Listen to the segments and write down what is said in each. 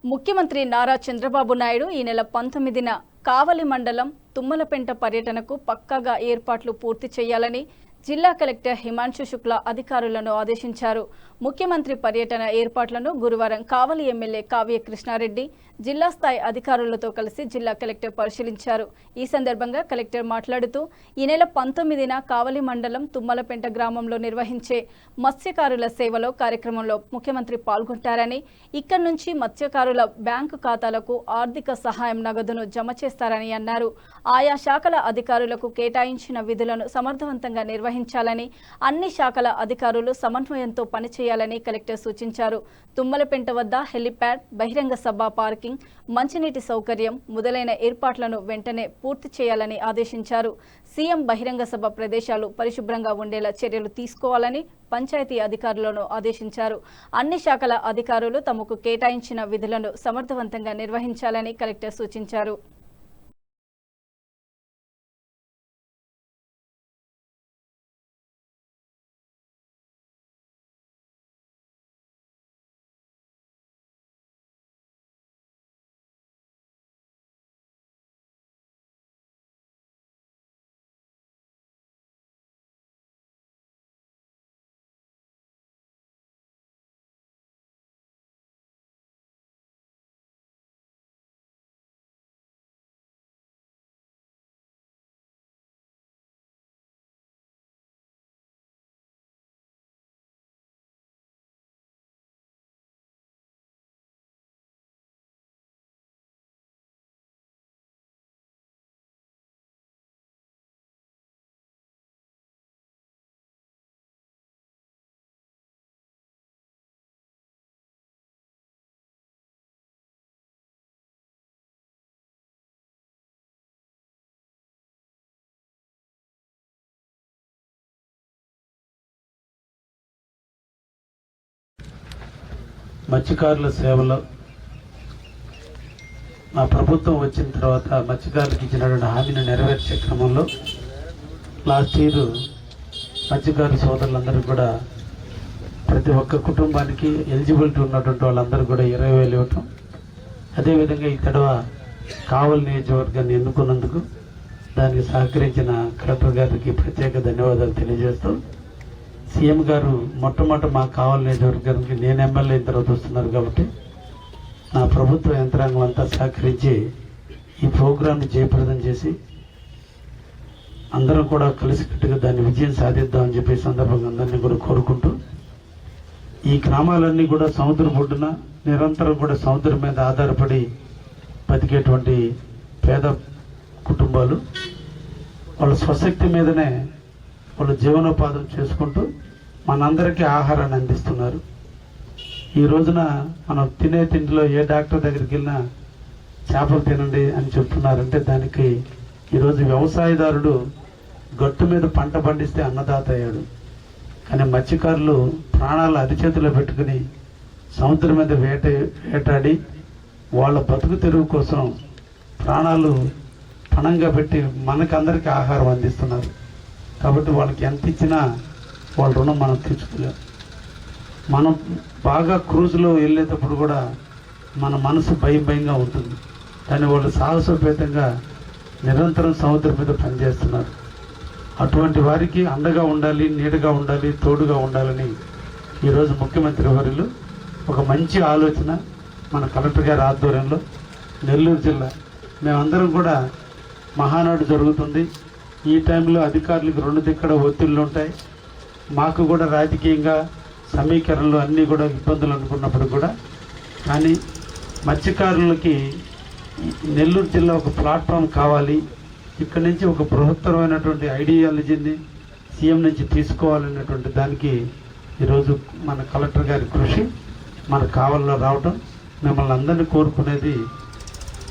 ముఖ్యమంత్రి నారా చంద్రబాబు నాయుడు ఈ నెల 19న కావలి మండలం తుమ్మలపెంట పర్యటనకు పక్కాగా ఏర్పాట్లు పూర్తి చేయాలని జిల్లా కలెక్టర్ హిమాంశు శుక్లా అధికారులను ఆదేశించారు. ముఖ్యమంత్రి పర్యటన ఏర్పాట్లను గురువారం కావలి ఎమ్మెల్యే కావ్య కృష్ణారెడ్డి జిల్లా స్థాయి అధికారులతో కలిసి జిల్లా కలెక్టర్ పరిశీలించారు. ఈ సందర్భంగా కలెక్టర్ మాట్లాడుతూ ఈ నెల 19న కావలి మండలం తుమ్మలపెంట గ్రామంలో నిర్వహించే మత్స్యకారుల సేవలో కార్యక్రమంలో ముఖ్యమంత్రి పాల్గొంటారని, ఇక్కడి నుంచి మత్స్యకారుల బ్యాంకు ఖాతాలకు ఆర్థిక సహాయం నగదును జమ చేస్తారని అన్నారు. ఆయా శాఖల అధికారులకు కేటాయించిన విధులను సమర్థవంతంగా నిర్వహించాలని, అన్ని శాఖల అధికారులు సమన్వయంతో పనిచేయాలని కలెక్టర్ సూచించారు. తుమ్మలపెంట వద్ద హెలిప్యాడ్, బహిరంగ సభ పార్కింగ్, మంచినీటి సౌకర్యం మొదలైన ఏర్పాట్లను వెంటనే పూర్తి చేయాలని ఆదేశించారు. సీఎం బహిరంగ సభ ప్రదేశాలు పరిశుభ్రంగా ఉండేలా చర్యలు తీసుకోవాలని పంచాయతీ అధికారులను ఆదేశించారు. అన్ని శాఖల అధికారులు తమకు కేటాయించిన విధులను సమర్థవంతంగా నిర్వహించాలని కలెక్టర్ సూచించారు. మత్స్యకారుల సేవలో మా ప్రభుత్వం వచ్చిన తర్వాత మత్స్యకారులకు ఇచ్చినటువంటి హామీని నెరవేర్చే క్రమంలో లాస్ట్ ఇయర్ మత్స్యకారు సోదరులందరూ కూడా ప్రతి ఒక్క కుటుంబానికి ఎలిజిబిలిటీ ఉన్నటువంటి వాళ్ళందరూ కూడా 20,000 ఇవ్వటం, అదేవిధంగా ఈ తడవ కావలి నియోజకవర్గాన్ని ఎన్నుకున్నందుకు దానికి సహకరించిన కలెక్టర్ గారికి ప్రత్యేక ధన్యవాదాలు తెలియజేస్తూ, సీఎం గారు మొట్టమొదటి మా కావలి నియోజకవర్గానికి నేను ఎమ్మెల్యే అయిన తర్వాత వస్తున్నారు కాబట్టి నా ప్రభుత్వ యంత్రాంగం అంతా సహకరించి ఈ ప్రోగ్రాంని జయప్రదం చేసి అందరం కూడా కలిసికట్టుగా దాన్ని విజయం సాధిద్దామని చెప్పి సందర్భంగా అందరినీ కూడా కోరుకుంటూ, ఈ గ్రామాలన్నీ కూడా సముద్రం ఒడ్డున నిరంతరం కూడా సముద్రం మీద ఆధారపడి బతికేటువంటి పేద కుటుంబాలు వాళ్ళ స్వశక్తి మీదనే వాళ్ళు జీవనోపాధం చేసుకుంటూ మనందరికీ ఆహారాన్ని అందిస్తున్నారు. ఈ రోజున మనం తినే తిండిలో ఏ డాక్టర్ దగ్గరికి వెళ్ళినా చేపలు తినండి అని చెప్తున్నారంటే దానికి ఈరోజు వ్యవసాయదారుడు గట్టు మీద పంట పండిస్తే అన్నదాత అయ్యాడు. కానీ మత్స్యకారులు ప్రాణాలు అరిచేతిలో పెట్టుకుని సముద్రం మీద వేటాడి వాళ్ళ బతుకు తెరువు కోసం ప్రాణాలు పణంగా పెట్టి మనకందరికీ ఆహారం అందిస్తున్నారు. కాబట్టి వాళ్ళకి ఎంత ఇచ్చినా వాళ్ళ రుణం మనం తీర్చుకోలేం. మనం బాగా క్రూజ్లో వెళ్ళేటప్పుడు కూడా మన మనసు భయంగా ఉంటుంది, కానీ వాళ్ళు సాహసోపేతంగా నిరంతరం సముద్రం మీద పనిచేస్తున్నారు. అటువంటి వారికి అండగా ఉండాలి, నీడగా ఉండాలి, తోడుగా ఉండాలని ఈరోజు ముఖ్యమంత్రి వర్యులు ఒక మంచి ఆలోచన మన కలెక్టర్ గారి ఆధ్వర్యంలో నెల్లూరు జిల్లా మేమందరం కూడా మహానాడు జరుగుతుంది. ఈ టైంలో అధికారులకు 2 దిక్కడ ఒత్తిళ్ళు ఉంటాయి. మాకు కూడా రాజకీయంగా సమీకరణలు అన్నీ కూడా ఇబ్బందులు అనుకున్నప్పుడు కూడా, కానీ మత్స్యకారులకి నెల్లూరు జిల్లా ఒక ప్లాట్ఫామ్ కావాలి, ఇక్కడి నుంచి ఒక బృహత్తరమైనటువంటి ఐడియాలజీని సీఎం నుంచి తీసుకోవాలనేటువంటి దానికి ఈరోజు మన కలెక్టర్ గారి కృషి మన కావలిలో రావటం, మిమ్మల్ని అందరినీ కోరుకునేది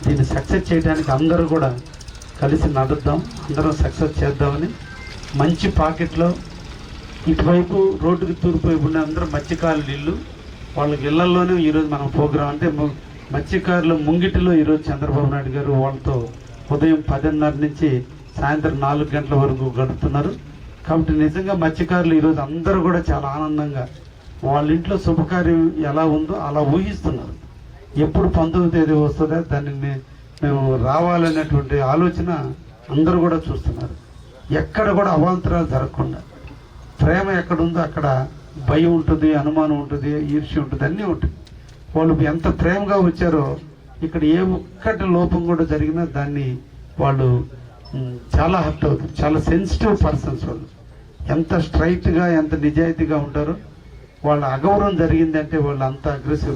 దీన్ని సక్సెస్ చేయడానికి అందరూ కూడా కలిసి నడుద్దాం, అందరం సక్సెస్ చేద్దామని. మంచి పాకెట్లో ఇటువైపు రోడ్డుకి తూర్పు వైపు ఉన్న అందరూ మత్స్యకారుల ఇల్లు, వాళ్ళకి ఇళ్లలోనే ఈరోజు మనం ప్రోగ్రాం అంటే మత్స్యకారుల ముంగిటిలో ఈరోజు చంద్రబాబు నాయుడు గారు వాళ్ళతో ఉదయం 10:30 నుంచి సాయంత్రం 4 గంటల వరకు గడుపుతున్నారు. కాబట్టి నిజంగా మత్స్యకారులు ఈరోజు అందరూ కూడా చాలా ఆనందంగా వాళ్ళ ఇంట్లో శుభకార్యం ఎలా ఉందో అలా ఊహిస్తున్నారు. ఎప్పుడు 19వ తేదీ వస్తుందో దాన్ని మేము రావాలనేటువంటి ఆలోచన అందరూ కూడా చూస్తున్నారు. ఎక్కడ కూడా అవాంతరాలు జరగకుండా, ప్రేమ ఎక్కడుందో అక్కడ భయం ఉంటుంది, అనుమానం ఉంటుంది, ఈర్ష్య ఉంటుంది, అన్నీ ఉంటుంది. వాళ్ళు ఎంత ప్రేమగా వచ్చారో ఇక్కడ ఏ ఒక్కటి లోపం కూడా జరిగినా దాన్ని వాళ్ళు చాలా హర్ట్ అవుతారు. చాలా సెన్సిటివ్ పర్సన్స్ వాళ్ళు. ఎంత స్ట్రైట్గా ఎంత నిజాయితీగా ఉంటారో, వాళ్ళ అగౌరవం జరిగిందంటే వాళ్ళు అంత అగ్రెసివ్